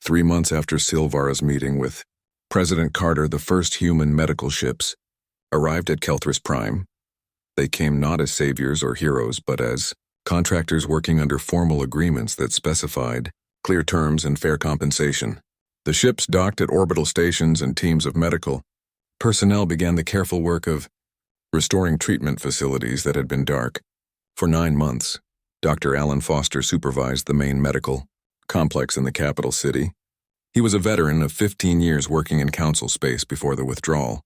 3 months after Silvara's meeting with President Carter, the first human medical ships arrived at Kelthris Prime. They came not as saviors or heroes, but as contractors working under formal agreements that specified clear terms and fair compensation. The ships docked at orbital stations, and teams of medical personnel began the careful work of restoring treatment facilities that had been dark. For 9 months, Dr. Alan Foster supervised the main medical complex in the capital city. He was a veteran of 15 years working in council space before the withdrawal.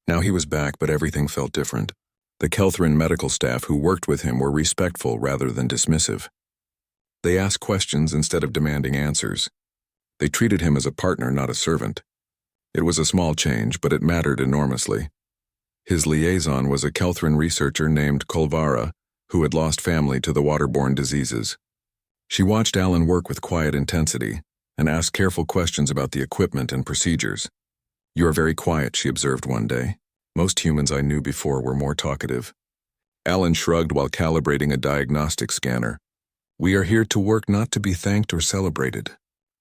Now he was back, but everything felt different. The Kelthrin medical staff who worked with him were respectful rather than dismissive. They asked questions instead of demanding answers. They treated him as a partner, not a servant. It was a small change, but it mattered enormously. His liaison was a Kelthrin researcher named Kolvara, who had lost family to the waterborne diseases. She watched Alan work with quiet intensity and asked careful questions about the equipment and procedures. "You are very quiet," she observed one day. "Most humans I knew before were more talkative." Alan shrugged while calibrating a diagnostic scanner. "We are here to work, not to be thanked or celebrated.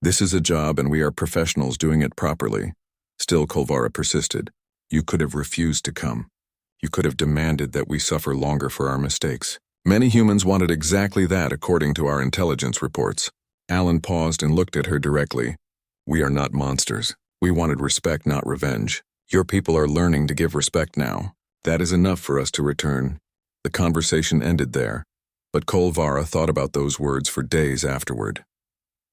This is a job, and we are professionals doing it properly." Still, Kolvara persisted. "You could have refused to come. You could have demanded that we suffer longer for our mistakes. Many humans wanted exactly that, according to our intelligence reports." Alan paused and looked at her directly. "We are not monsters. We wanted respect, not revenge. Your people are learning to give respect now. That is enough for us to return." The conversation ended there, but Kolvara thought about those words for days afterward.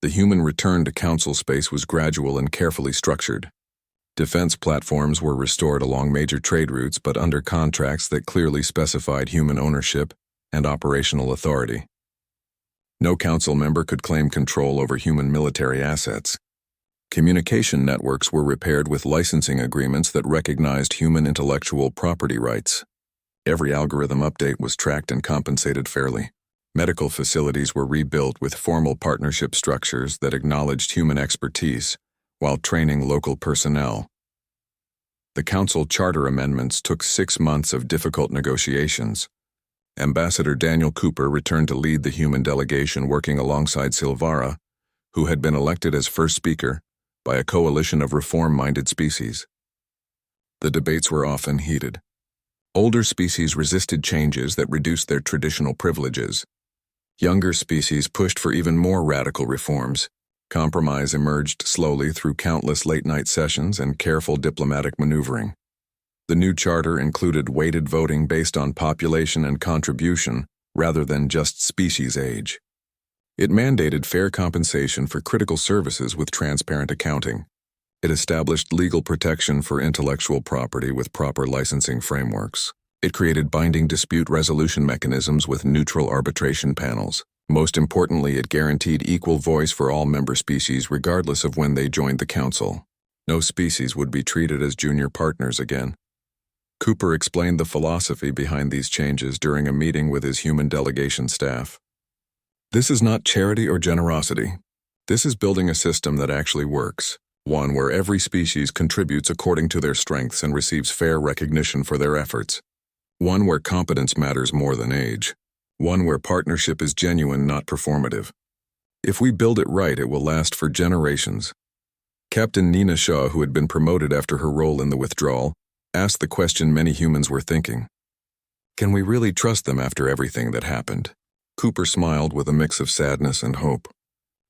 The human return to council space was gradual and carefully structured. Defense platforms were restored along major trade routes, but under contracts that clearly specified human ownership and operational authority. No council member could claim control over human military assets. Communication networks were repaired with licensing agreements that recognized human intellectual property rights. Every algorithm update was tracked and compensated fairly. Medical facilities were rebuilt with formal partnership structures that acknowledged human expertise while training local personnel. The council charter amendments took 6 months of difficult negotiations. Ambassador Daniel Cooper returned to lead the human delegation, working alongside Silvara, who had been elected as first speaker by a coalition of reform-minded species. The debates were often heated. Older species resisted changes that reduced their traditional privileges. Younger species pushed for even more radical reforms. Compromise emerged slowly through countless late-night sessions and careful diplomatic maneuvering. The new charter included weighted voting based on population and contribution rather than just species age. It mandated fair compensation for critical services with transparent accounting. It established legal protection for intellectual property with proper licensing frameworks. It created binding dispute resolution mechanisms with neutral arbitration panels. Most importantly, it guaranteed equal voice for all member species regardless of when they joined the council. No species would be treated as junior partners again. Cooper explained the philosophy behind these changes during a meeting with his human delegation staff. "This is not charity or generosity. This is building a system that actually works. One where every species contributes according to their strengths and receives fair recognition for their efforts. One where competence matters more than age. One where partnership is genuine, not performative. If we build it right, it will last for generations." Captain Nina Shaw, who had been promoted after her role in the withdrawal, asked the question many humans were thinking. Can we really trust them after everything that happened? Cooper smiled with a mix of sadness and hope.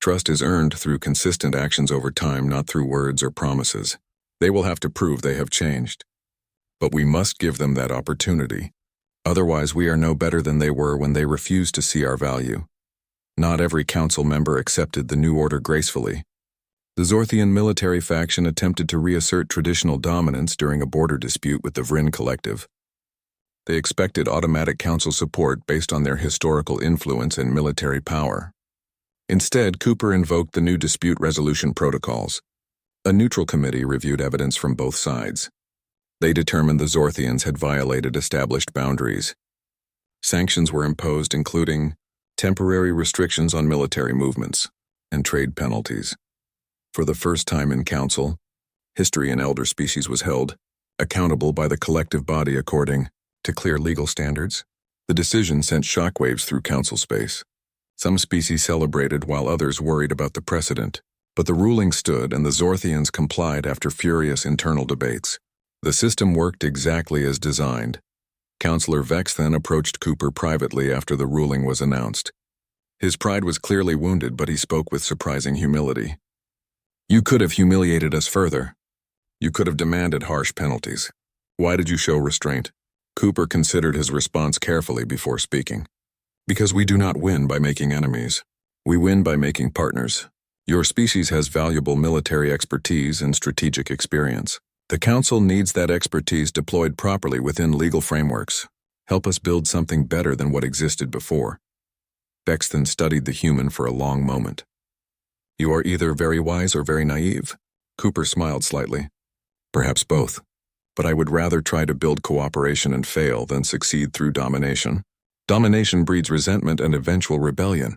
Trust is earned through consistent actions over time, not through words or promises. They will have to prove they have changed. But we must give them that opportunity. Otherwise, we are no better than they were when they refused to see our value. Not every council member accepted the new order gracefully. The Zorthian military faction attempted to reassert traditional dominance during a border dispute with the Vryn Collective. They expected automatic council support based on their historical influence and military power. Instead, Cooper invoked the new dispute resolution protocols. A neutral committee reviewed evidence from both sides. They determined the Zorthians had violated established boundaries. Sanctions were imposed, including temporary restrictions on military movements and trade penalties. For the first time in council, history and elder species was held accountable by the collective body according to clear legal standards. The decision sent shockwaves through council space. Some species celebrated while others worried about the precedent. But the ruling stood and the Zorthians complied after furious internal debates. The system worked exactly as designed. Counselor Vex then approached Cooper privately after the ruling was announced. His pride was clearly wounded, but he spoke with surprising humility. "You could have humiliated us further. You could have demanded harsh penalties. Why did you show restraint?" Cooper considered his response carefully before speaking. "Because we do not win by making enemies. We win by making partners. Your species has valuable military expertise and strategic experience. The Council needs that expertise deployed properly within legal frameworks. Help us build something better than what existed before." Bexton studied the human for a long moment. "You are either very wise or very naive." Cooper smiled slightly. "Perhaps both. But I would rather try to build cooperation and fail than succeed through domination. Domination breeds resentment and eventual rebellion.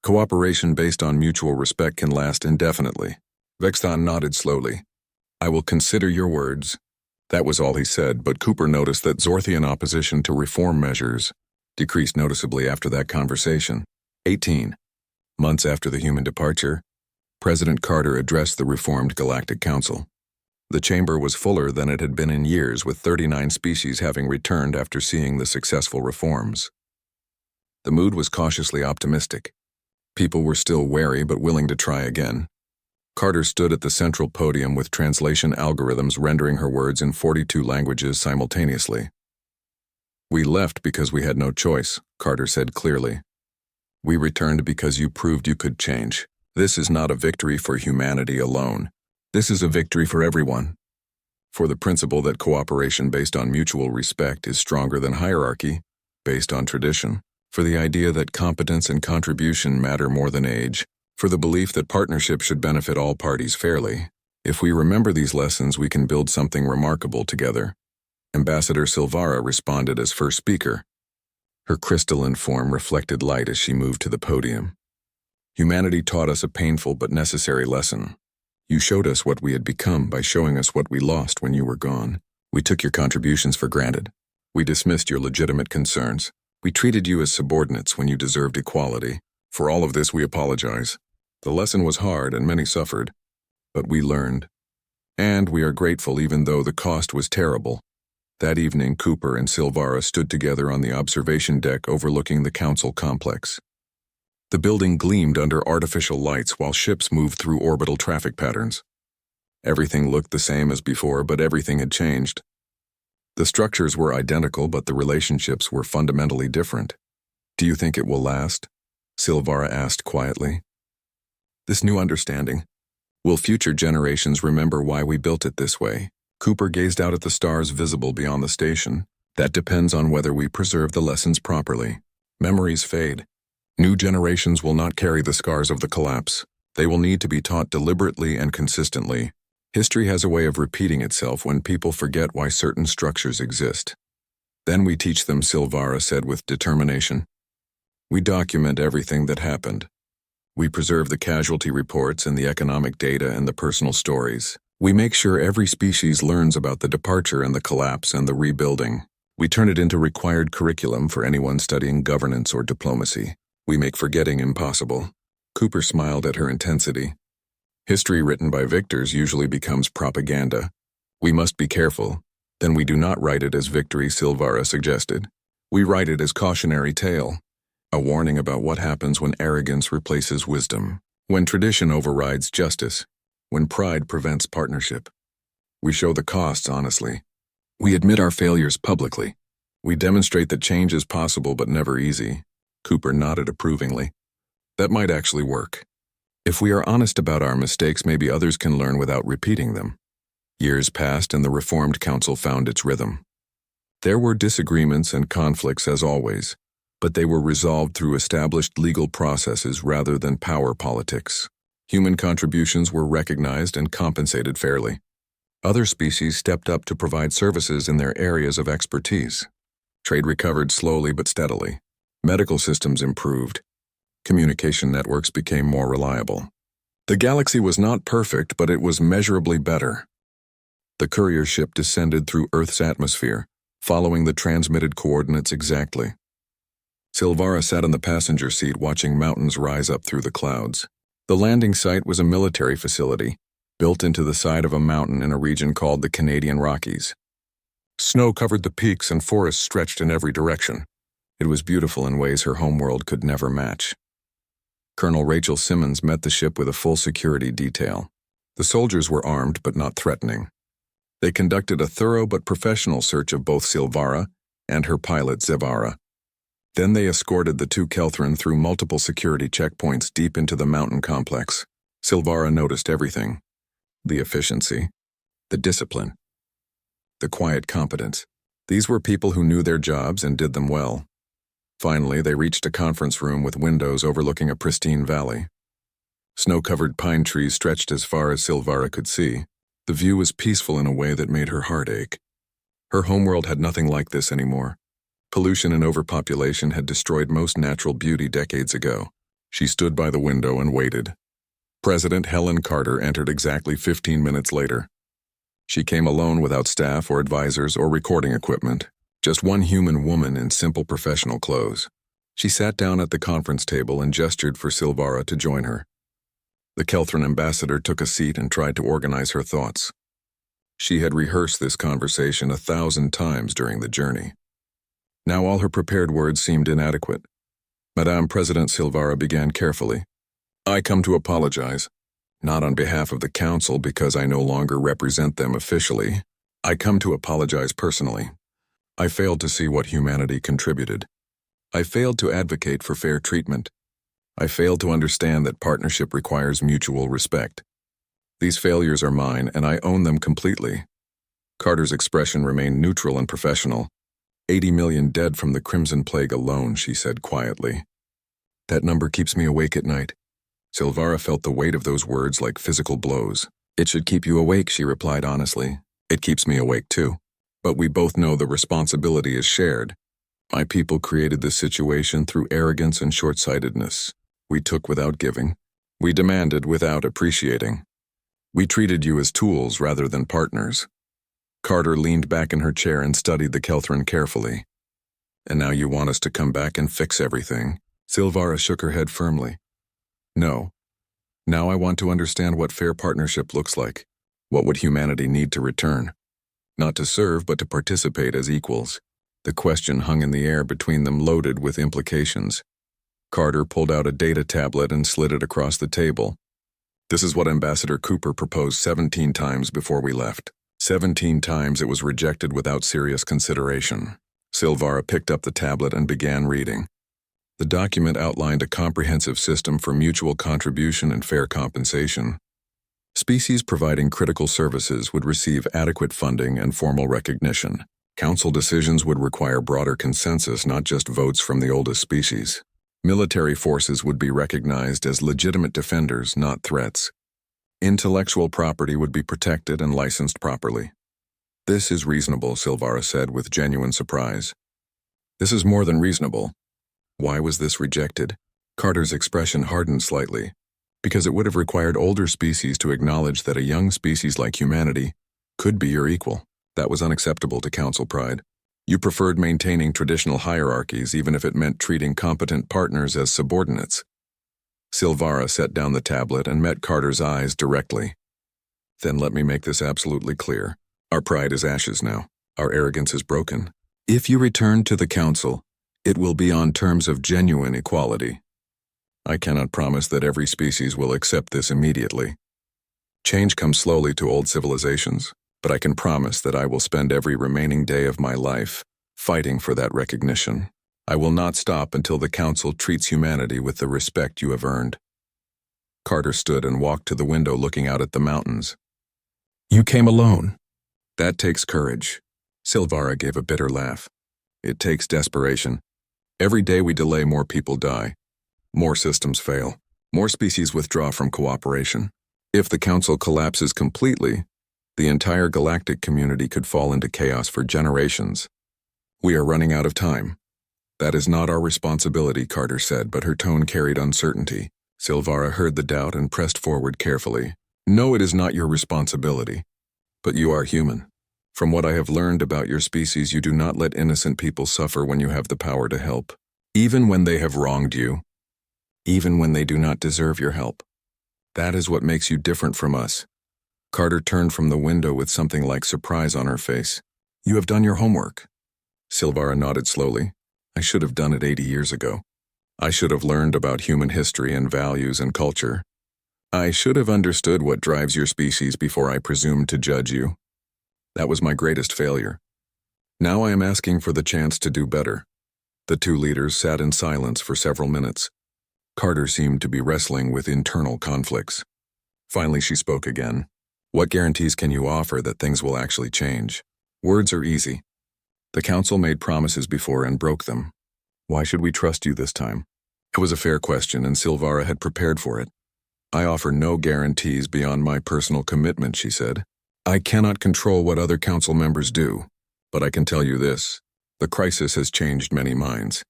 Cooperation based on mutual respect can last indefinitely." Vexton nodded slowly. "I will consider your words." That was all he said, but Cooper noticed that Zorthian opposition to reform measures decreased noticeably after that conversation. 18 months after the human departure, President Carter addressed the reformed Galactic Council. The chamber was fuller than it had been in years, with 39 species having returned after seeing the successful reforms. The mood was cautiously optimistic. People were still wary but willing to try again. Carter stood at the central podium with translation algorithms rendering her words in 42 languages simultaneously. "We left because we had no choice," Carter said clearly. "We returned because you proved you could change. This is not a victory for humanity alone. This is a victory for everyone. For the principle that cooperation based on mutual respect is stronger than hierarchy based on tradition. For the idea that competence and contribution matter more than age. For the belief that partnership should benefit all parties fairly. If we remember these lessons, we can build something remarkable together." Ambassador Silvara responded as first speaker. Her crystalline form reflected light as she moved to the podium. "Humanity taught us a painful but necessary lesson. You showed us what we had become by showing us what we lost when you were gone. We took your contributions for granted. We dismissed your legitimate concerns. We treated you as subordinates when you deserved equality. For all of this, we apologize. The lesson was hard and many suffered, but we learned. And we are grateful even though the cost was terrible." That evening, Cooper and Silvara stood together on the observation deck overlooking the council complex. The building gleamed under artificial lights while ships moved through orbital traffic patterns. Everything looked the same as before, but everything had changed. The structures were identical, but the relationships were fundamentally different. "Do you think it will last?" Silvara asked quietly. "This new understanding. Will future generations remember why we built it this way?" Cooper gazed out at the stars visible beyond the station. "That depends on whether we preserve the lessons properly. Memories fade. New generations will not carry the scars of the collapse. They will need to be taught deliberately and consistently. History has a way of repeating itself when people forget why certain structures exist. Then we teach them," Silvara said with determination. "We document everything that happened. We preserve the casualty reports and the economic data and the personal stories. We make sure every species learns about the departure and the collapse and the rebuilding. We turn it into required curriculum for anyone studying governance or diplomacy. We make forgetting impossible." Cooper smiled at her intensity. "History written by victors usually becomes propaganda. We must be careful. Then we do not write it as victory," Silvara suggested. "We write it as cautionary tale. A warning about what happens when arrogance replaces wisdom. When tradition overrides justice. When pride prevents partnership. We show the costs honestly. We admit our failures publicly. We demonstrate that change is possible but never easy." Cooper nodded approvingly. "That might actually work. If we are honest about our mistakes, maybe others can learn without repeating them." Years passed and the Reformed Council found its rhythm. There were disagreements and conflicts as always, but they were resolved through established legal processes rather than power politics. Human contributions were recognized and compensated fairly. Other species stepped up to provide services in their areas of expertise. Trade recovered slowly but steadily. Medical systems improved. Communication networks became more reliable. The galaxy was not perfect, but it was measurably better. The courier ship descended through Earth's atmosphere, following the transmitted coordinates exactly. Silvara sat in the passenger seat watching mountains rise up through the clouds. The landing site was a military facility, built into the side of a mountain in a region called the Canadian Rockies. Snow covered the peaks and forests stretched in every direction. It was beautiful in ways her homeworld could never match. Colonel Rachel Simmons met the ship with a full security detail. The soldiers were armed but not threatening. They conducted a thorough but professional search of both Silvara and her pilot Zevara. Then they escorted the two Kelthran through multiple security checkpoints deep into the mountain complex. Silvara noticed everything. The efficiency, the discipline, the quiet competence. These were people who knew their jobs and did them well. Finally, they reached a conference room with windows overlooking a pristine valley. Snow-covered pine trees stretched as far as Silvara could see. The view was peaceful in a way that made her heart ache. Her homeworld had nothing like this anymore. Pollution and overpopulation had destroyed most natural beauty decades ago. She stood by the window and waited. President Helen Carter entered exactly 15 minutes later. She came alone without staff or advisors or recording equipment, just one human woman in simple professional clothes. She sat down at the conference table and gestured for Silvara to join her. The Kelthran ambassador took a seat and tried to organize her thoughts. She had rehearsed this conversation 1,000 times during the journey. Now all her prepared words seemed inadequate. Madame President Silvara began carefully. I come to apologize, not on behalf of the council because I no longer represent them officially. I come to apologize personally. I failed to see what humanity contributed. I failed to advocate for fair treatment. I failed to understand that partnership requires mutual respect. These failures are mine, and I own them completely. Carter's expression remained neutral and professional. 80 million dead from the Crimson Plague alone, she said quietly. That number keeps me awake at night. Silvara felt the weight of those words like physical blows. It should keep you awake, she replied honestly. It keeps me awake too. But we both know the responsibility is shared. My people created this situation through arrogance and short-sightedness. We took without giving. We demanded without appreciating. We treated you as tools rather than partners. Carter leaned back in her chair and studied the Kelthran carefully. And now you want us to come back and fix everything? Silvara shook her head firmly. No. Now I want to understand what fair partnership looks like. What would humanity need to return? Not to serve, but to participate as equals. The question hung in the air between them, loaded with implications. Carter pulled out a data tablet and slid it across the table. This is what Ambassador Cooper proposed 17 times before we left. 17 times it was rejected without serious consideration. Silvara picked up the tablet and began reading. The document outlined a comprehensive system for mutual contribution and fair compensation. Species providing critical services would receive adequate funding and formal recognition. Council decisions would require broader consensus, not just votes from the oldest species. Military forces would be recognized as legitimate defenders, not threats. Intellectual property would be protected and licensed properly. This is reasonable, Silvara said with genuine surprise. This is more than reasonable. Why was this rejected? Carter's expression hardened slightly. Because it would have required older species to acknowledge that a young species like humanity could be your equal. That was unacceptable to Council pride. You preferred maintaining traditional hierarchies even if it meant treating competent partners as subordinates. Silvara set down the tablet and met Carter's eyes directly. Then let me make this absolutely clear. Our pride is ashes now. Our arrogance is broken. If you return to the Council, it will be on terms of genuine equality. I cannot promise that every species will accept this immediately. Change comes slowly to old civilizations, but I can promise that I will spend every remaining day of my life fighting for that recognition. I will not stop until the Council treats humanity with the respect you have earned. Carter stood and walked to the window looking out at the mountains. You came alone. That takes courage. Silvara gave a bitter laugh. It takes desperation. Every day we delay, more people die. More systems fail. More species withdraw from cooperation. If the Council collapses completely, the entire galactic community could fall into chaos for generations. We are running out of time. That is not our responsibility, Carter said, but her tone carried uncertainty. Silvara heard the doubt and pressed forward carefully. No, it is not your responsibility. But you are human. From what I have learned about your species, you do not let innocent people suffer when you have the power to help. Even when they have wronged you. Even when they do not deserve your help. That is what makes you different from us. Carter turned from the window with something like surprise on her face. You have done your homework. Silvara nodded slowly. I should have done it 80 years ago. I should have learned about human history and values and culture. I should have understood what drives your species before I presumed to judge you. That was my greatest failure. Now I am asking for the chance to do better. The two leaders sat in silence for several minutes. Carter seemed to be wrestling with internal conflicts. Finally, she spoke again. What guarantees can you offer that things will actually change? Words are easy. The council made promises before and broke them. Why should we trust you this time? It was a fair question, and Silvara had prepared for it. I offer no guarantees beyond my personal commitment, she said. I cannot control what other council members do, but I can tell you this. The crisis has changed many minds.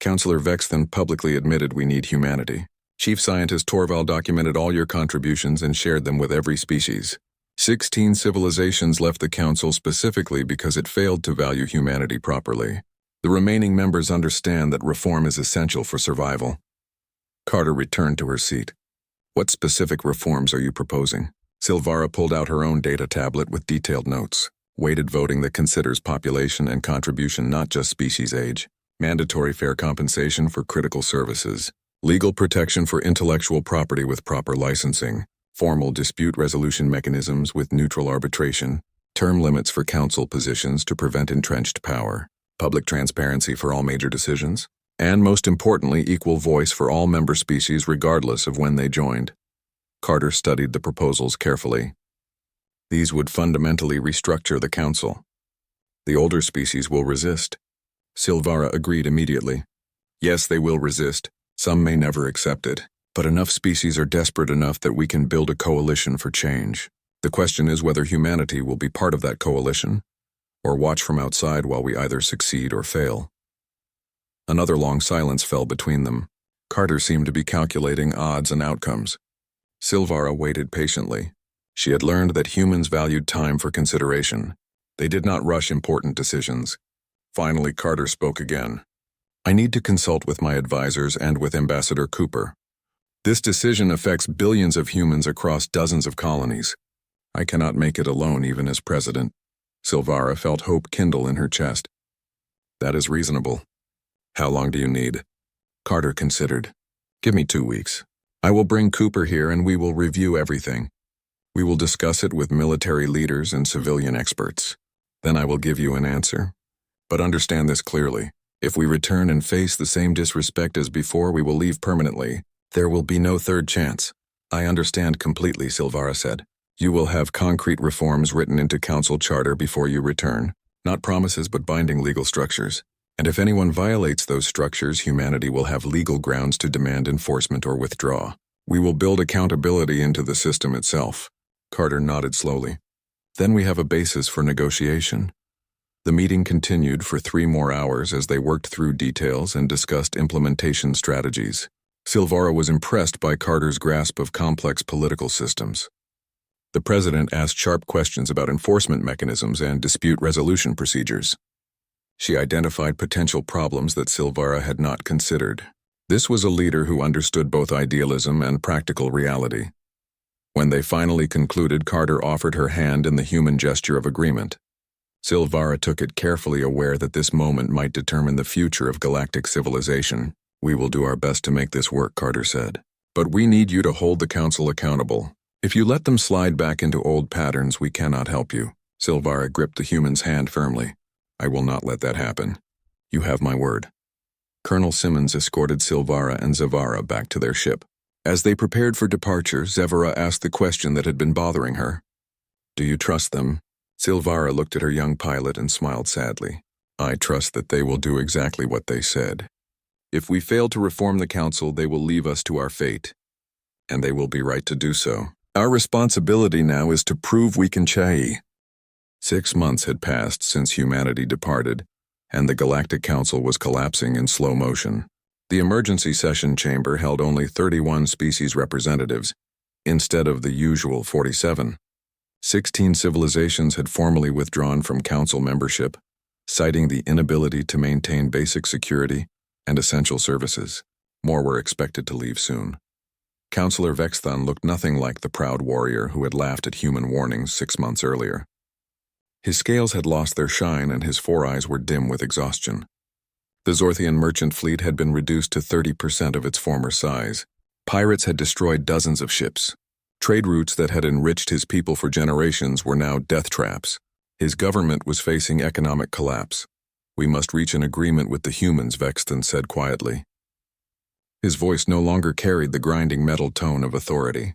Councillor Vexthan publicly admitted we need humanity. Chief Scientist Torval documented all your contributions and shared them with every species. 16 civilizations left the council specifically because it failed to value humanity properly. The remaining members understand that reform is essential for survival. Carter returned to her seat. What specific reforms are you proposing? Silvara pulled out her own data tablet with detailed notes. Weighted voting that considers population and contribution, not just species age. Mandatory fair compensation for critical services. Legal protection for intellectual property with proper licensing. Formal dispute resolution mechanisms with neutral arbitration. Term limits for council positions to prevent entrenched power. Public transparency for all major decisions. And most importantly, equal voice for all member species regardless of when they joined. Carter studied the proposals carefully. These would fundamentally restructure the council. The older species will resist. Silvara agreed immediately. Yes, they will resist. Some may never accept it. But enough species are desperate enough that we can build a coalition for change. The question is whether humanity will be part of that coalition, or watch from outside while we either succeed or fail. Another long silence fell between them. Carter seemed to be calculating odds and outcomes. Silvara waited patiently. She had learned that humans valued time for consideration. They did not rush important decisions. Finally, Carter spoke again. I need to consult with my advisors and with Ambassador Cooper. This decision affects billions of humans across dozens of colonies. I cannot make it alone even as president. Silvara felt hope kindle in her chest. That is reasonable. How long do you need? Carter considered. Give me 2 weeks. I will bring Cooper here and we will review everything. We will discuss it with military leaders and civilian experts. Then I will give you an answer. But understand this clearly. If we return and face the same disrespect as before, we will leave permanently. There will be no third chance. I understand completely, Silvara said. You will have concrete reforms written into council charter before you return. Not promises, but binding legal structures. And if anyone violates those structures, humanity will have legal grounds to demand enforcement or withdraw. We will build accountability into the system itself. Carter nodded slowly. Then we have a basis for negotiation. The meeting continued for 3 more hours as they worked through details and discussed implementation strategies. Silvara was impressed by Carter's grasp of complex political systems. The president asked sharp questions about enforcement mechanisms and dispute resolution procedures. She identified potential problems that Silvara had not considered. This was a leader who understood both idealism and practical reality. When they finally concluded, Carter offered her hand in the human gesture of agreement. Silvara took it carefully, aware that this moment might determine the future of galactic civilization. We will do our best to make this work, Carter said. But we need you to hold the council accountable. If you let them slide back into old patterns, we cannot help you. Silvara gripped the human's hand firmly. I will not let that happen. You have my word. Colonel Simmons escorted Silvara and Zavara back to their ship. As they prepared for departure, Zavara asked the question that had been bothering her. Do you trust them? Silvara looked at her young pilot and smiled sadly. I trust that they will do exactly what they said. If we fail to reform the council, they will leave us to our fate. And they will be right to do so. Our responsibility now is to prove we can change. 6 months had passed since humanity departed, and the Galactic Council was collapsing in slow motion. The emergency session chamber held only 31 species representatives, instead of the usual 47. 16 civilizations had formally withdrawn from council membership, citing the inability to maintain basic security and essential services. More were expected to leave soon. Counselor Vexthun looked nothing like the proud warrior who had laughed at human warnings 6 months earlier. His scales had lost their shine and his 4 eyes were dim with exhaustion. The Zorthian merchant fleet had been reduced to 30% of its former size. Pirates had destroyed dozens of ships. Trade routes that had enriched his people for generations were now death traps. His government was facing economic collapse. "We must reach an agreement with the humans," Vexthun said quietly. His voice no longer carried the grinding metal tone of authority.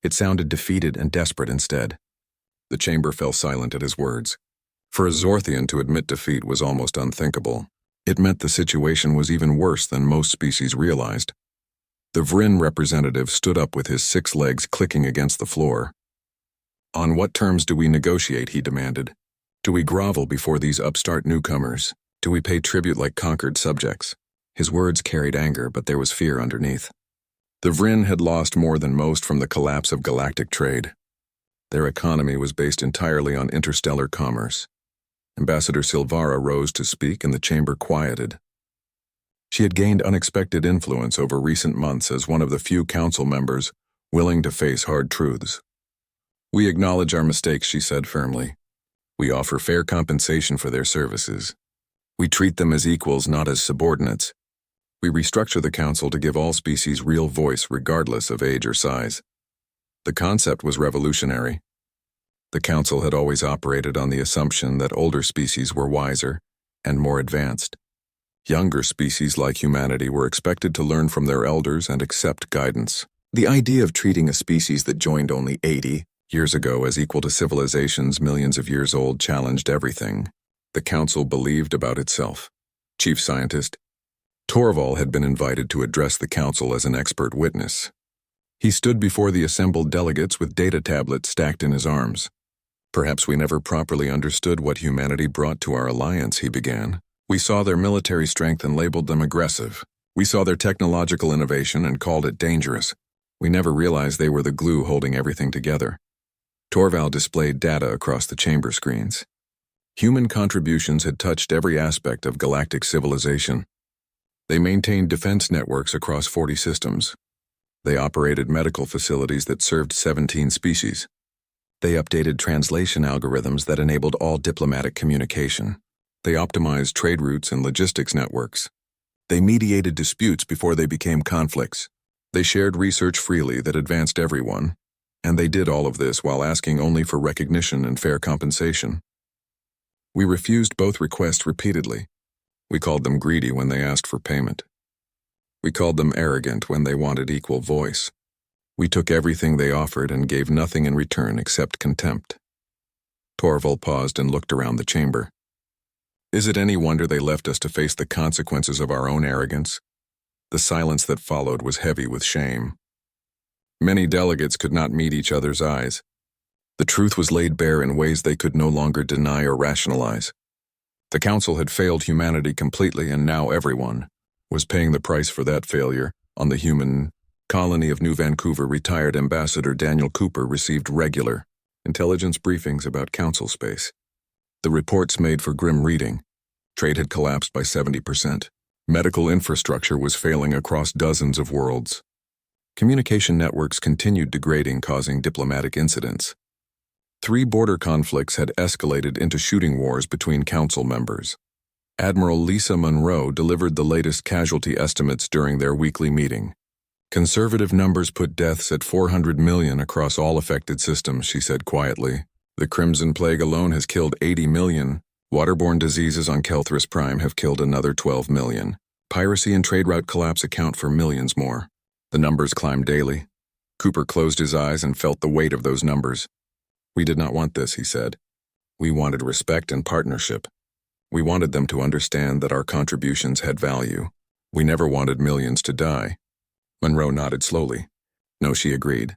It sounded defeated and desperate instead. The chamber fell silent at his words. For a Zorthian to admit defeat was almost unthinkable. It meant the situation was even worse than most species realized. The Vryn representative stood up with his 6 legs clicking against the floor. "On what terms do we negotiate?" he demanded. "Do we grovel before these upstart newcomers? Do we pay tribute like conquered subjects?" His words carried anger, but there was fear underneath. The Vryn had lost more than most from the collapse of galactic trade. Their economy was based entirely on interstellar commerce. Ambassador Silvara rose to speak and the chamber quieted. She had gained unexpected influence over recent months as one of the few council members willing to face hard truths. "We acknowledge our mistakes," she said firmly. "We offer fair compensation for their services. We treat them as equals, not as subordinates. We restructure the council to give all species real voice regardless of age or size." The concept was revolutionary. The council had always operated on the assumption that older species were wiser and more advanced. Younger species like humanity were expected to learn from their elders and accept guidance. The idea of treating a species that joined only 80 years ago as equal to civilizations millions of years old challenged everything the council believed about itself. Chief Scientist Torval had been invited to address the council as an expert witness. He stood before the assembled delegates with data tablets stacked in his arms. "Perhaps we never properly understood what humanity brought to our alliance," he began. "We saw their military strength and labeled them aggressive. We saw their technological innovation and called it dangerous. We never realized they were the glue holding everything together." Torval displayed data across the chamber screens. Human contributions had touched every aspect of galactic civilization. They maintained defense networks across 40 systems. They operated medical facilities that served 17 species. They updated translation algorithms that enabled all diplomatic communication. They optimized trade routes and logistics networks. They mediated disputes before they became conflicts. They shared research freely that advanced everyone. And they did all of this while asking only for recognition and fair compensation. We refused both requests repeatedly. We called them greedy when they asked for payment. We called them arrogant when they wanted equal voice. We took everything they offered and gave nothing in return except contempt. Torval paused and looked around the chamber. Is it any wonder they left us to face the consequences of our own arrogance? The silence that followed was heavy with shame. Many delegates could not meet each other's eyes. The truth was laid bare in ways they could no longer deny or rationalize. The council had failed humanity completely, and now everyone was paying the price for that failure. On the human colony of New Vancouver, retired Ambassador Daniel Cooper received regular intelligence briefings about council space. The reports made for grim reading. Trade had collapsed by 70%. Medical infrastructure was failing across dozens of worlds. Communication networks continued degrading, causing diplomatic incidents. 3 border conflicts had escalated into shooting wars between council members. Admiral Lisa Monroe delivered the latest casualty estimates during their weekly meeting. "Conservative numbers put deaths at 400 million across all affected systems," she said quietly. "The Crimson Plague alone has killed 80 million. Waterborne diseases on Kelthris Prime have killed another 12 million. Piracy and trade route collapse account for millions more." The numbers climbed daily. Cooper closed his eyes and felt the weight of those numbers. "We did not want this," he said. "We wanted respect and partnership. We wanted them to understand that our contributions had value. We never wanted millions to die." Monroe nodded slowly. "No," she agreed.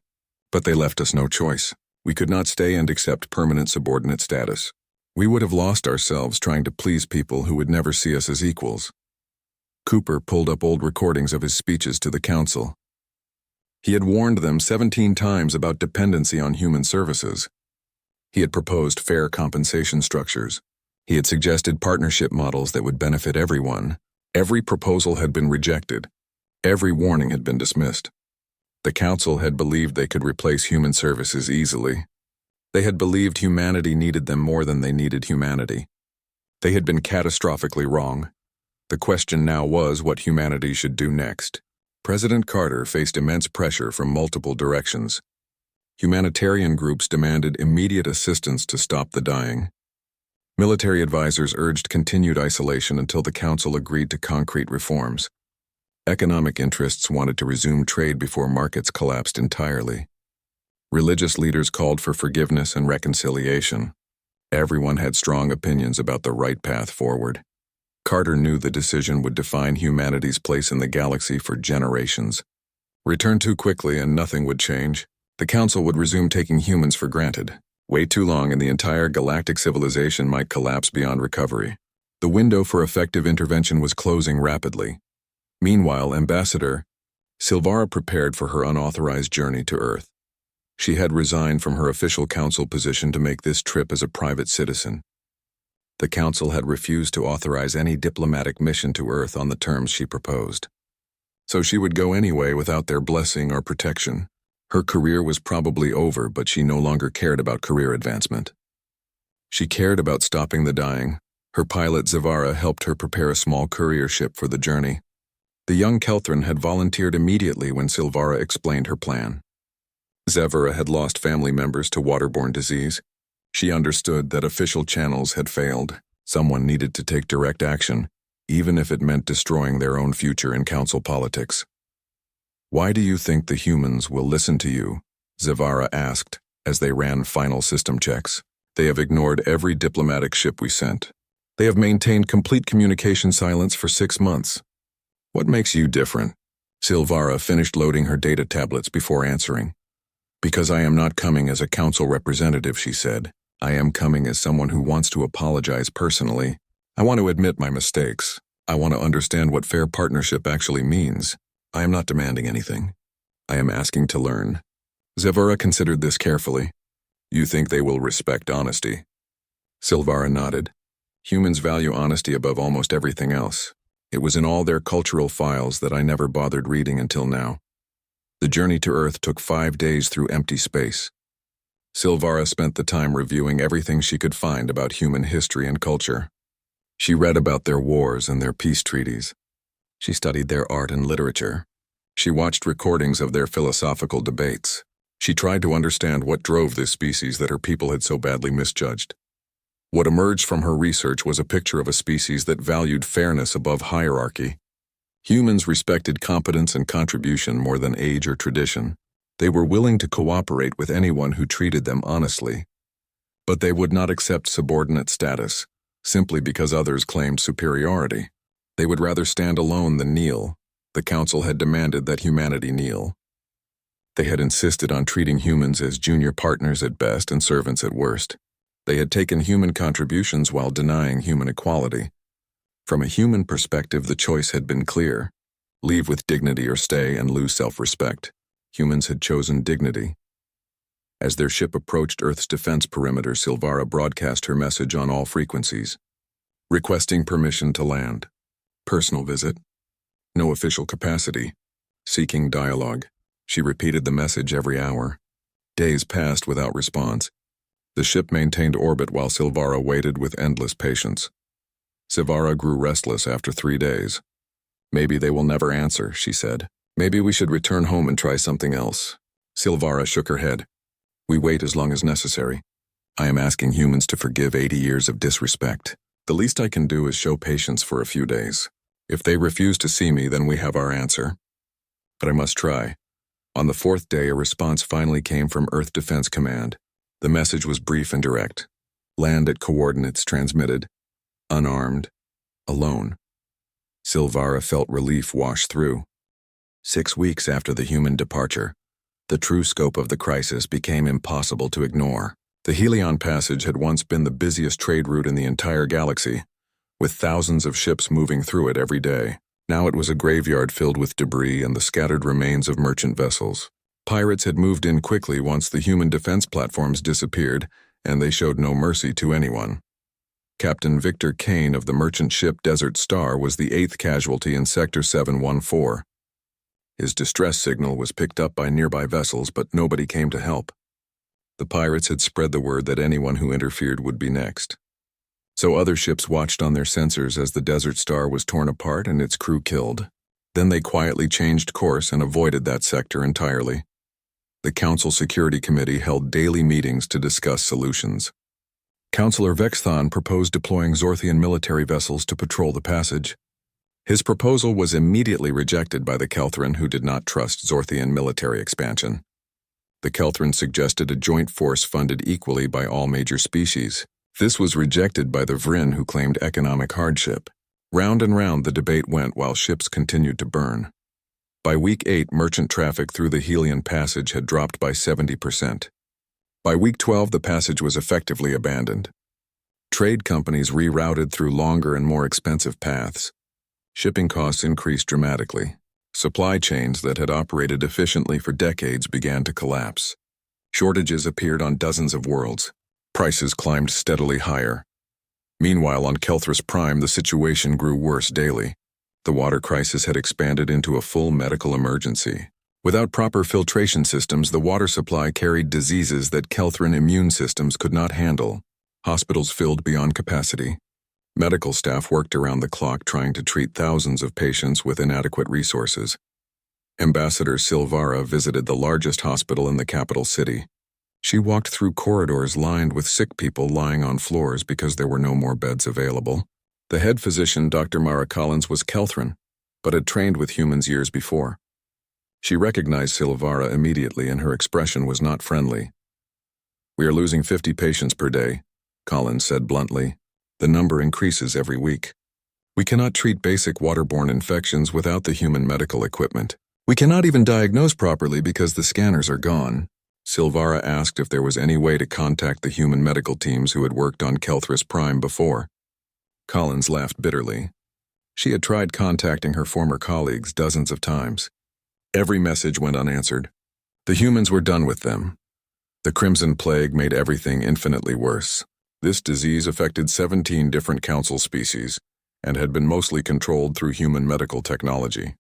"But they left us no choice. We could not stay and accept permanent subordinate status. We would have lost ourselves trying to please people who would never see us as equals." Cooper pulled up old recordings of his speeches to the council. He had warned them 17 times about dependency on human services. He had proposed fair compensation structures. He had suggested partnership models that would benefit everyone. Every proposal had been rejected. Every warning had been dismissed. The Council had believed they could replace human services easily. They had believed humanity needed them more than they needed humanity. They had been catastrophically wrong. The question now was what humanity should do next. President Carter faced immense pressure from multiple directions. Humanitarian groups demanded immediate assistance to stop the dying. Military advisors urged continued isolation until the Council agreed to concrete reforms. Economic interests wanted to resume trade before markets collapsed entirely. Religious leaders called for forgiveness and reconciliation. Everyone had strong opinions about the right path forward. Carter knew the decision would define humanity's place in the galaxy for generations. Return too quickly and nothing would change. The Council would resume taking humans for granted. Wait too long and the entire galactic civilization might collapse beyond recovery. The window for effective intervention was closing rapidly. Meanwhile, Ambassador Silvara prepared for her unauthorized journey to Earth. She had resigned from her official council position to make this trip as a private citizen. The Council had refused to authorize any diplomatic mission to Earth on the terms she proposed. So she would go anyway without their blessing or protection. Her career was probably over, but she no longer cared about career advancement. She cared about stopping the dying. Her pilot Zevara helped her prepare a small courier ship for the journey. The young Kelthran had volunteered immediately when Silvara explained her plan. Zevara had lost family members to waterborne disease. She understood that official channels had failed. Someone needed to take direct action, even if it meant destroying their own future in council politics. "Why do you think the humans will listen to you?" Zevara asked as they ran final system checks. "They have ignored every diplomatic ship we sent. They have maintained complete communication silence for 6 months. What makes you different?" Silvara finished loading her data tablets before answering. "Because I am not coming as a council representative," she said. "I am coming as someone who wants to apologize personally. I want to admit my mistakes. I want to understand what fair partnership actually means. I am not demanding anything. I am asking to learn." Zevara considered this carefully. "You think they will respect honesty?" Silvara nodded. "Humans value honesty above almost everything else. It was in all their cultural files that I never bothered reading until now." The journey to Earth took 5 days through empty space. Silvara spent the time reviewing everything she could find about human history and culture. She read about their wars and their peace treaties. She studied their art and literature. She watched recordings of their philosophical debates. She tried to understand what drove this species that her people had so badly misjudged. What emerged from her research was a picture of a species that valued fairness above hierarchy. Humans respected competence and contribution more than age or tradition. They were willing to cooperate with anyone who treated them honestly. But they would not accept subordinate status, simply because others claimed superiority. They would rather stand alone than kneel. The Council had demanded that humanity kneel. They had insisted on treating humans as junior partners at best and servants at worst. They had taken human contributions while denying human equality. From a human perspective, the choice had been clear. Leave with dignity or stay and lose self-respect. Humans had chosen dignity. As their ship approached Earth's defense perimeter, Silvara broadcast her message on all frequencies. Requesting permission to land. Personal visit. No official capacity. Seeking dialogue. She repeated the message every hour. Days passed without response. The ship maintained orbit while Silvara waited with endless patience. Silvara grew restless after 3 days. "Maybe they will never answer," she said. "Maybe we should return home and try something else." Silvara shook her head. "We wait as long as necessary. I am asking humans to forgive 80 years of disrespect. The least I can do is show patience for a few days. If they refuse to see me, then we have our answer. But I must try." On the 4th day, a response finally came from Earth Defense Command. The message was brief and direct. Land at coordinates transmitted. Unarmed. Alone. Silvara felt relief wash through. 6 weeks after the human departure, the true scope of the crisis became impossible to ignore. The Helion Passage had once been the busiest trade route in the entire galaxy, with thousands of ships moving through it every day. Now it was a graveyard filled with debris and the scattered remains of merchant vessels. Pirates had moved in quickly once the human defense platforms disappeared, and they showed no mercy to anyone. Captain Victor Kane of the merchant ship Desert Star was the 8th casualty in Sector 714. His distress signal was picked up by nearby vessels, but nobody came to help. The pirates had spread the word that anyone who interfered would be next. So other ships watched on their sensors as the Desert Star was torn apart and its crew killed. Then they quietly changed course and avoided that sector entirely. The Council Security Committee held daily meetings to discuss solutions. Councillor Vexthon proposed deploying Zorthian military vessels to patrol the passage. His proposal was immediately rejected by the Kelthran, who did not trust Zorthian military expansion. The Kelthran suggested a joint force funded equally by all major species. This was rejected by the Vryn, who claimed economic hardship. Round and round the debate went while ships continued to burn. By week 8, merchant traffic through the Helian Passage had dropped by 70%. By week 12, the passage was effectively abandoned. Trade companies rerouted through longer and more expensive paths. Shipping costs increased dramatically. Supply chains that had operated efficiently for decades began to collapse. Shortages appeared on dozens of worlds. Prices climbed steadily higher. Meanwhile, on Kelthris Prime, the situation grew worse daily. The water crisis had expanded into a full medical emergency. Without proper filtration systems, the water supply carried diseases that Kelthran immune systems could not handle. Hospitals filled beyond capacity. Medical staff worked around the clock trying to treat thousands of patients with inadequate resources. Ambassador Silvara visited the largest hospital in the capital city. She walked through corridors lined with sick people lying on floors because there were no more beds available. The head physician, Dr. Mara Collins, was Kelthran, but had trained with humans years before. She recognized Silvara immediately, and her expression was not friendly. "We are losing 50 patients per day," Collins said bluntly. "The number increases every week. We cannot treat basic waterborne infections without the human medical equipment. We cannot even diagnose properly because the scanners are gone." Silvara asked if there was any way to contact the human medical teams who had worked on Kelthris Prime before. Collins laughed bitterly. She had tried contacting her former colleagues dozens of times. Every message went unanswered. The humans were done with them. The Crimson Plague made everything infinitely worse. This disease affected 17 different council species and had been mostly controlled through human medical technology.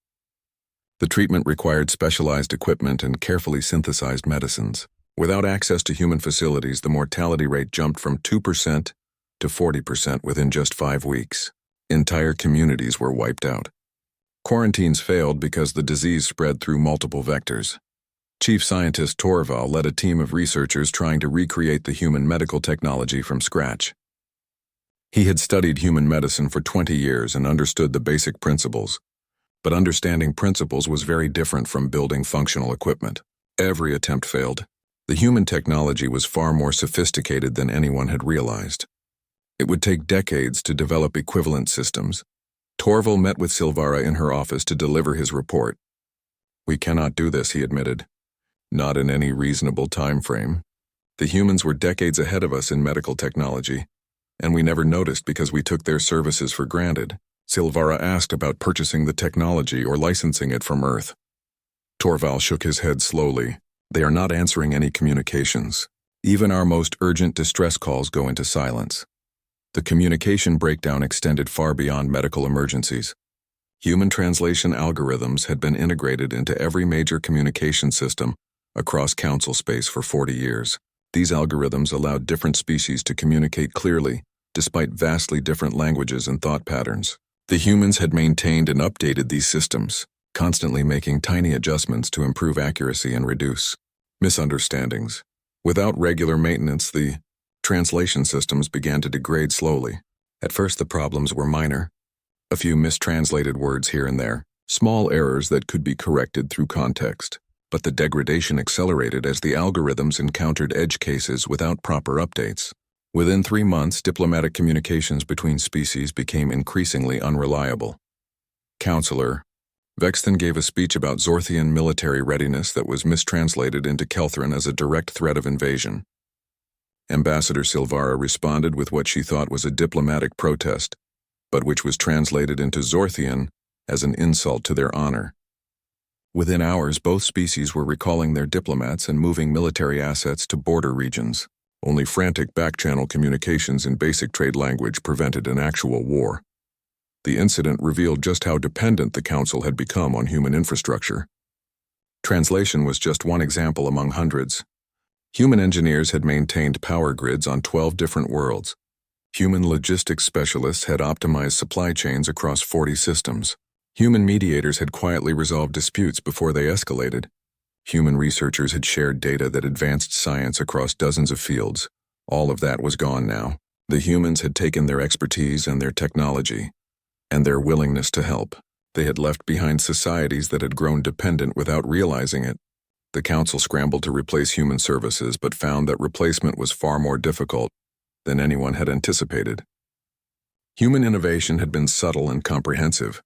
The treatment required specialized equipment and carefully synthesized medicines. Without access to human facilities, the mortality rate jumped from 2% to 40% within just 5 weeks. Entire communities were wiped out. Quarantines failed because the disease spread through multiple vectors. Chief Scientist Torval led a team of researchers trying to recreate the human medical technology from scratch. He had studied human medicine for 20 years and understood the basic principles. But understanding principles was very different from building functional equipment. Every attempt failed. The human technology was far more sophisticated than anyone had realized. It would take decades to develop equivalent systems. Torval met with Silvara in her office to deliver his report. "We cannot do this," he admitted. "Not in any reasonable time frame. The humans were decades ahead of us in medical technology, and we never noticed because we took their services for granted." Silvara asked about purchasing the technology or licensing it from Earth. Torval shook his head slowly. "They are not answering any communications. Even our most urgent distress calls go into silence." The communication breakdown extended far beyond medical emergencies. Human translation algorithms had been integrated into every major communication system across council space for 40 years. These algorithms allowed different species to communicate clearly, despite vastly different languages and thought patterns. The humans had maintained and updated these systems, constantly making tiny adjustments to improve accuracy and reduce misunderstandings. Without regular maintenance, the translation systems began to degrade slowly. At first, the problems were minor. A few mistranslated words here and there, small errors that could be corrected through context. But the degradation accelerated as the algorithms encountered edge cases without proper updates. Within 3 months, diplomatic communications between species became increasingly unreliable. Counselor Vexton gave a speech about Zorthian military readiness that was mistranslated into Kelthran as a direct threat of invasion. Ambassador Silvara responded with what she thought was a diplomatic protest, but which was translated into Zorthian as an insult to their honor. Within hours, both species were recalling their diplomats and moving military assets to border regions. Only frantic back-channel communications in basic trade language prevented an actual war. The incident revealed just how dependent the Council had become on human infrastructure. Translation was just one example among hundreds. Human engineers had maintained power grids on 12 different worlds. Human logistics specialists had optimized supply chains across 40 systems. Human mediators had quietly resolved disputes before they escalated. Human researchers had shared data that advanced science across dozens of fields. All of that was gone now. The humans had taken their expertise and their technology, and their willingness to help. They had left behind societies that had grown dependent without realizing it. The Council scrambled to replace human services but found that replacement was far more difficult than anyone had anticipated. Human innovation had been subtle and comprehensive.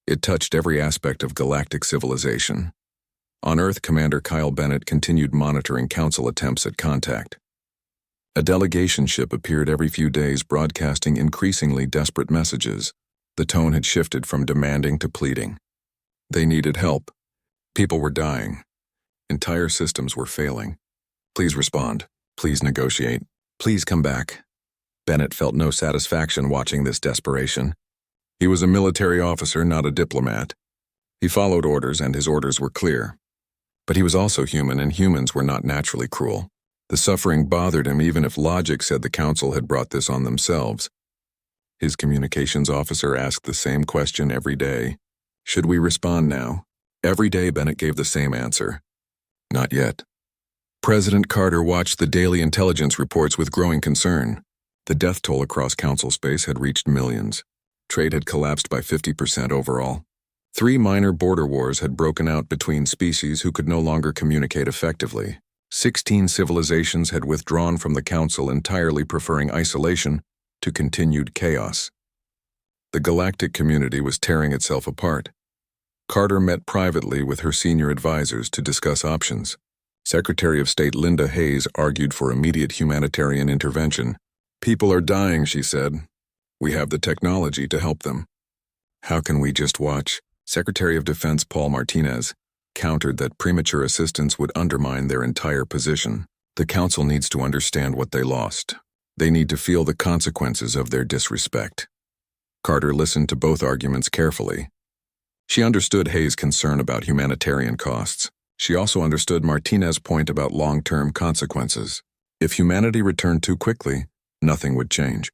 It touched every aspect of galactic civilization. On Earth, Commander Kyle Bennett continued monitoring Council attempts at contact. A delegation ship appeared every few days, broadcasting increasingly desperate messages. The tone had shifted from demanding to pleading. They needed help. People were dying. Entire systems were failing. Please respond. Please negotiate. Please come back. Bennett felt no satisfaction watching this desperation. He was a military officer, not a diplomat. He followed orders, and his orders were clear. But he was also human, and humans were not naturally cruel. The suffering bothered him, even if logic said the Council had brought this on themselves. His communications officer asked the same question every day. Should we respond now? Every day Bennett gave the same answer. Not yet. President Carter watched the daily intelligence reports with growing concern. The death toll across Council space had reached millions. Trade had collapsed by 50% overall. 3 minor border wars had broken out between species who could no longer communicate effectively. 16 civilizations had withdrawn from the Council, entirely preferring isolation to continued chaos. The galactic community was tearing itself apart. Carter met privately with her senior advisors to discuss options. Secretary of State Linda Hayes argued for immediate humanitarian intervention. People are dying, she said. We have the technology to help them. How can we just watch? Secretary of Defense Paul Martinez countered that premature assistance would undermine their entire position. The Council needs to understand what they lost. They need to feel the consequences of their disrespect. Carter listened to both arguments carefully. She understood Hayes' concern about humanitarian costs. She also understood Martinez's point about long-term consequences. If humanity returned too quickly, nothing would change.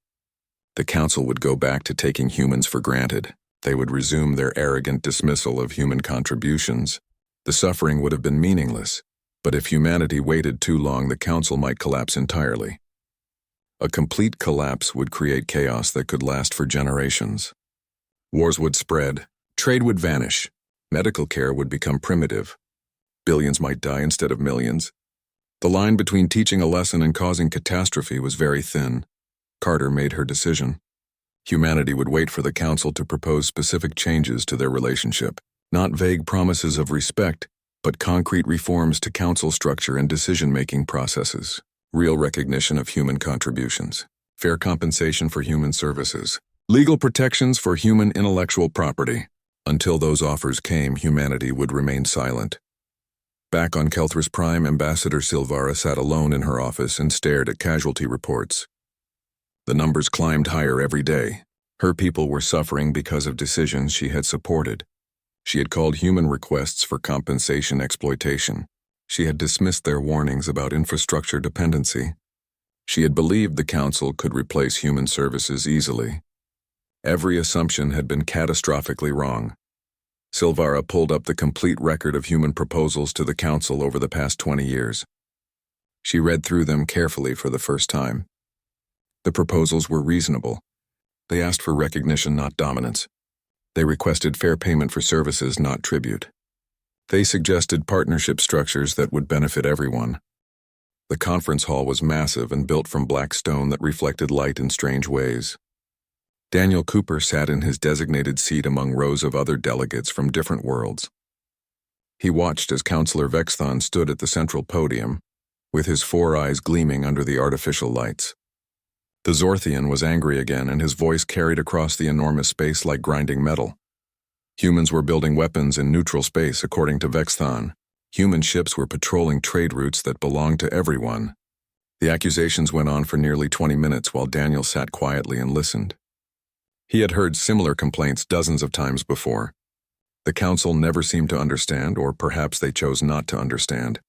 The Council would go back to taking humans for granted. They would resume their arrogant dismissal of human contributions. The suffering would have been meaningless, but if humanity waited too long, the Council might collapse entirely. A complete collapse would create chaos that could last for generations. Wars would spread, trade would vanish, medical care would become primitive. Billions might die instead of millions. The line between teaching a lesson and causing catastrophe was very thin. Carter made her decision. Humanity would wait for the Council to propose specific changes to their relationship, not vague promises of respect, but concrete reforms to Council structure and decision-making processes, real recognition of human contributions, fair compensation for human services, legal protections for human intellectual property. Until those offers came, humanity would remain silent. Back on Kelthris Prime, Ambassador Silvara sat alone in her office and stared at casualty reports. The numbers climbed higher every day. Her people were suffering because of decisions she had supported. She had called human requests for compensation exploitation. She had dismissed their warnings about infrastructure dependency. She had believed the Council could replace human services easily. Every assumption had been catastrophically wrong. Silvara pulled up the complete record of human proposals to the Council over the past 20 years. She read through them carefully for the first time. The proposals were reasonable. They asked for recognition, not dominance. They requested fair payment for services, not tribute. They suggested partnership structures that would benefit everyone. The conference hall was massive and built from black stone that reflected light in strange ways. Daniel Cooper sat in his designated seat among rows of other delegates from different worlds. He watched as Counselor Vexthon stood at the central podium, with his 4 eyes gleaming under the artificial lights. The Zorthian was angry again, and his voice carried across the enormous space like grinding metal. Humans were building weapons in neutral space, according to Vexthon. Human ships were patrolling trade routes that belonged to everyone. The accusations went on for nearly 20 minutes while Daniel sat quietly and listened. He had heard similar complaints dozens of times before. The council never seemed to understand, or perhaps they chose not to understand.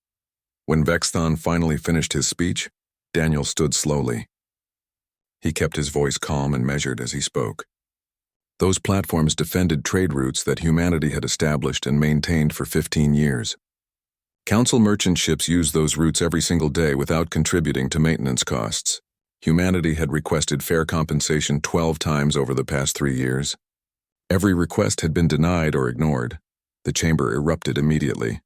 When Vexthon finally finished his speech, Daniel stood slowly. He kept his voice calm and measured as he spoke. Those platforms defended trade routes that humanity had established and maintained for 15 years. Council merchant ships used those routes every single day without contributing to maintenance costs. Humanity had requested fair compensation 12 times over the past 3 years. Every request had been denied or ignored. The chamber erupted immediately.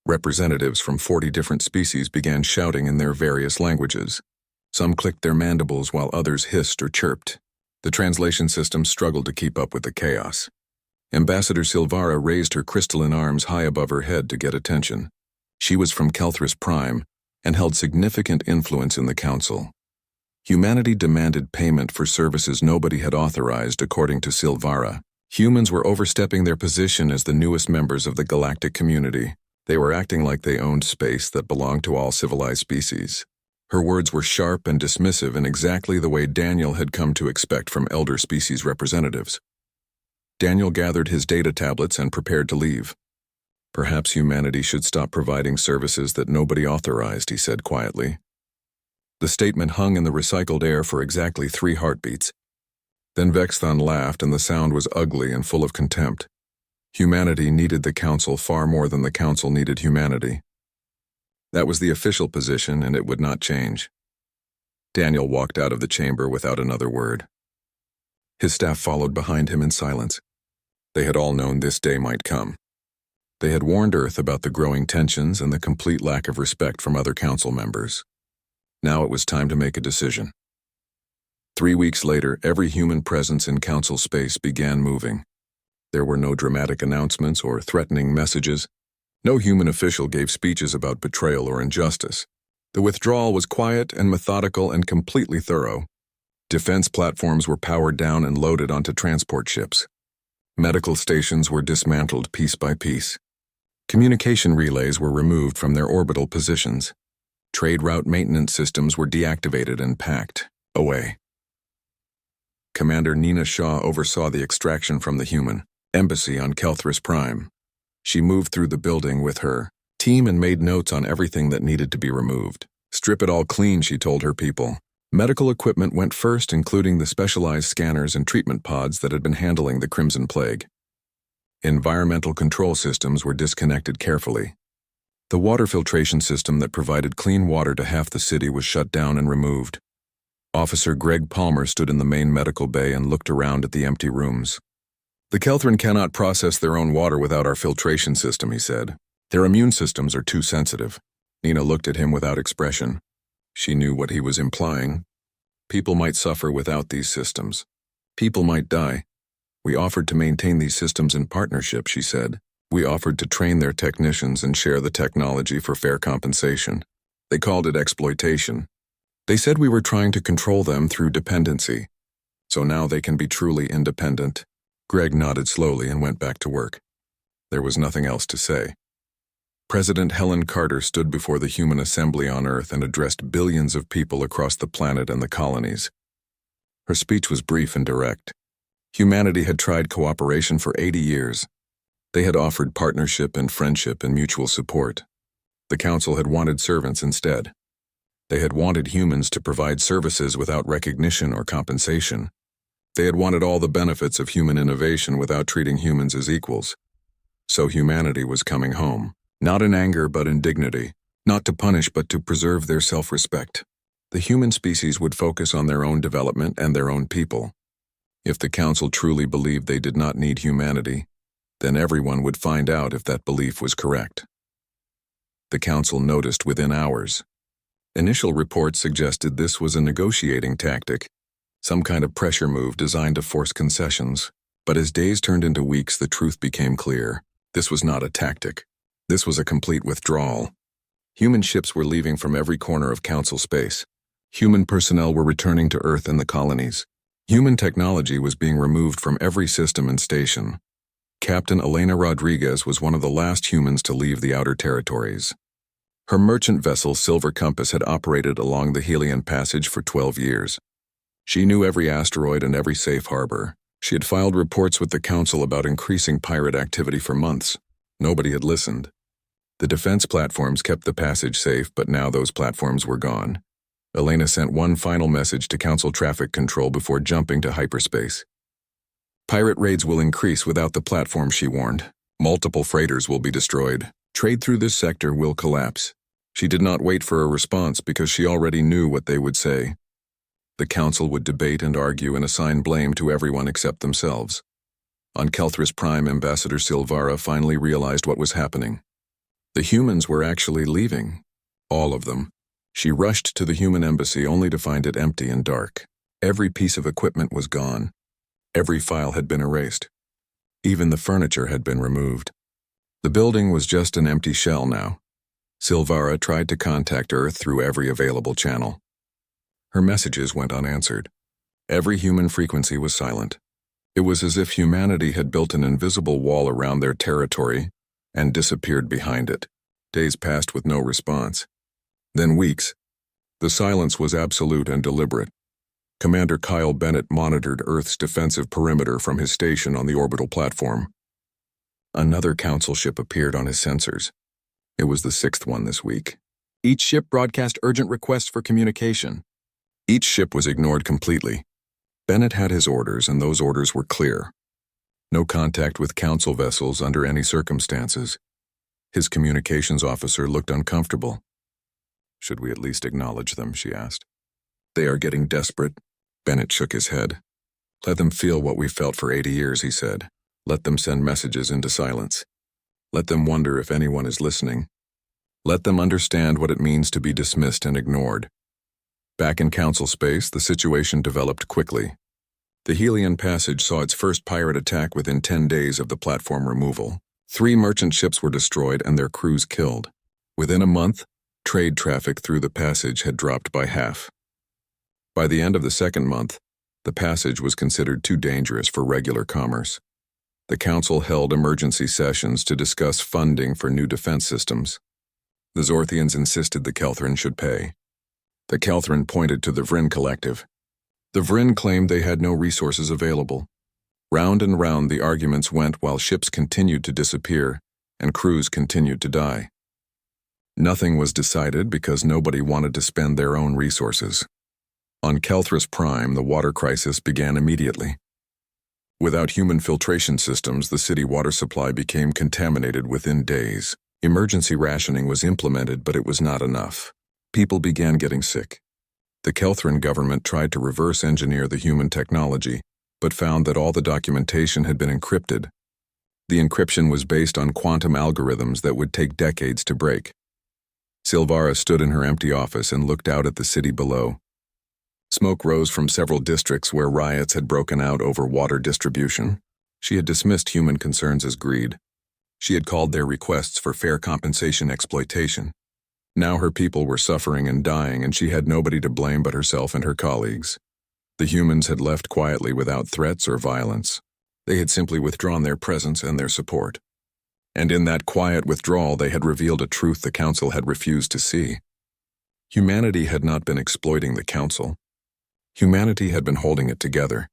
Representatives from 40 different species began shouting in their various languages. Some clicked their mandibles while others hissed or chirped. The translation system struggled to keep up with the chaos. Ambassador Silvara raised her crystalline arms high above her head to get attention. She was from Kelthris Prime and held significant influence in the council. Humanity demanded payment for services nobody had authorized, according to Silvara. Humans were overstepping their position as the newest members of the galactic community. They were acting like they owned space that belonged to all civilized species. Her words were sharp and dismissive in exactly the way Daniel had come to expect from elder species representatives. Daniel gathered his data tablets and prepared to leave. Perhaps humanity should stop providing services that nobody authorized, he said quietly. The statement hung in the recycled air for exactly 3 heartbeats. Then Vexthon laughed, and the sound was ugly and full of contempt. Humanity needed the council far more than the council needed humanity. That was the official position, and it would not change. Daniel walked out of the chamber without another word. His staff followed behind him in silence. They had all known this day might come. They had warned Earth about the growing tensions and the complete lack of respect from other council members. Now it was time to make a decision. 3 weeks later, every human presence in council space began moving. There were no dramatic announcements or threatening messages. No human official gave speeches about betrayal or injustice. The withdrawal was quiet and methodical and completely thorough. Defense platforms were powered down and loaded onto transport ships. Medical stations were dismantled piece by piece. Communication relays were removed from their orbital positions. Trade route maintenance systems were deactivated and packed away. Commander Nina Shaw oversaw the extraction from the human embassy on Kelthris Prime. She moved through the building with her team and made notes on everything that needed to be removed. Strip it all clean, she told her people. Medical equipment went first, including the specialized scanners and treatment pods that had been handling the Crimson Plague. Environmental control systems were disconnected carefully. The water filtration system that provided clean water to half the city was shut down and removed. Officer Greg Palmer stood in the main medical bay and looked around at the empty rooms. The Kelthran cannot process their own water without our filtration system, he said. Their immune systems are too sensitive. Nina looked at him without expression. She knew what he was implying. People might suffer without these systems. People might die. We offered to maintain these systems in partnership, she said. We offered to train their technicians and share the technology for fair compensation. They called it exploitation. They said we were trying to control them through dependency. So now they can be truly independent. Greg nodded slowly and went back to work. There was nothing else to say. President Helen Carter stood before the human assembly on Earth and addressed billions of people across the planet and the colonies. Her speech was brief and direct. Humanity had tried cooperation for 80 years. They had offered partnership and friendship and mutual support. The council had wanted servants instead. They had wanted humans to provide services without recognition or compensation. They had wanted all the benefits of human innovation without treating humans as equals. So humanity was coming home, not in anger but in dignity, not to punish but to preserve their self-respect. The human species would focus on their own development and their own people. If the council truly believed they did not need humanity, then everyone would find out if that belief was correct. The council noticed within hours. Initial reports suggested this was a negotiating tactic, some kind of pressure move designed to force concessions. But as days turned into weeks, the truth became clear. This was not a tactic. This was a complete withdrawal. Human ships were leaving from every corner of council space. Human personnel were returning to Earth and the colonies. Human technology was being removed from every system and station. Captain Elena Rodriguez was one of the last humans to leave the outer territories. Her merchant vessel Silver Compass had operated along the Helion Passage for 12 years. She knew every asteroid and every safe harbor. She had filed reports with the council about increasing pirate activity for months. Nobody had listened. The defense platforms kept the passage safe, but now those platforms were gone. Elena sent one final message to council traffic control before jumping to hyperspace. Pirate raids will increase without the platform, she warned. Multiple freighters will be destroyed. Trade through this sector will collapse. She did not wait for a response because she already knew what they would say. The council would debate and argue and assign blame to everyone except themselves. On Kelthris Prime, Ambassador Silvara finally realized what was happening. The humans were actually leaving. All of them. She rushed to the human embassy only to find it empty and dark. Every piece of equipment was gone. Every file had been erased. Even the furniture had been removed. The building was just an empty shell now. Silvara tried to contact Earth through every available channel. Her messages went unanswered. Every human frequency was silent. It was as if humanity had built an invisible wall around their territory and disappeared behind it. Days passed with no response. Then weeks. The silence was absolute and deliberate. Commander Kyle Bennett monitored Earth's defensive perimeter from his station on the orbital platform. Another council ship appeared on his sensors. It was the 6th one this week. Each ship broadcast urgent requests for communication. Each ship was ignored completely. Bennett had his orders, and those orders were clear. No contact with council vessels under any circumstances. His communications officer looked uncomfortable. Should we at least acknowledge them, she asked. They are getting desperate. Bennett shook his head. Let them feel what we felt for 80 years, he said. Let them send messages into silence. Let them wonder if anyone is listening. Let them understand what it means to be dismissed and ignored. Back in council space, the situation developed quickly. The Helion Passage saw its first pirate attack within 10 days of the platform removal. 3 merchant ships were destroyed and their crews killed. Within a month, trade traffic through the passage had dropped by half. By the end of the 2nd month, the passage was considered too dangerous for regular commerce. The council held emergency sessions to discuss funding for new defense systems. The Zorthians insisted the Kelthrin should pay. The Kelthrin pointed to the Vryn Collective. The Vryn claimed they had no resources available. Round and round the arguments went while ships continued to disappear and crews continued to die. Nothing was decided because nobody wanted to spend their own resources. On Kelthris Prime, the water crisis began immediately. Without human filtration systems, the city water supply became contaminated within days. Emergency rationing was implemented, but it was not enough. People began getting sick. The Kelthrin government tried to reverse engineer the human technology, but found that all the documentation had been encrypted. The encryption was based on quantum algorithms that would take decades to break. Silvara stood in her empty office and looked out at the city below. Smoke rose from several districts where riots had broken out over water distribution. She had dismissed human concerns as greed. She had called their requests for fair compensation exploitation. Now her people were suffering and dying, and she had nobody to blame but herself and her colleagues. The humans had left quietly without threats or violence. They had simply withdrawn their presence and their support. And in that quiet withdrawal they had revealed a truth the council had refused to see. Humanity had not been exploiting the council. Humanity had been holding it together.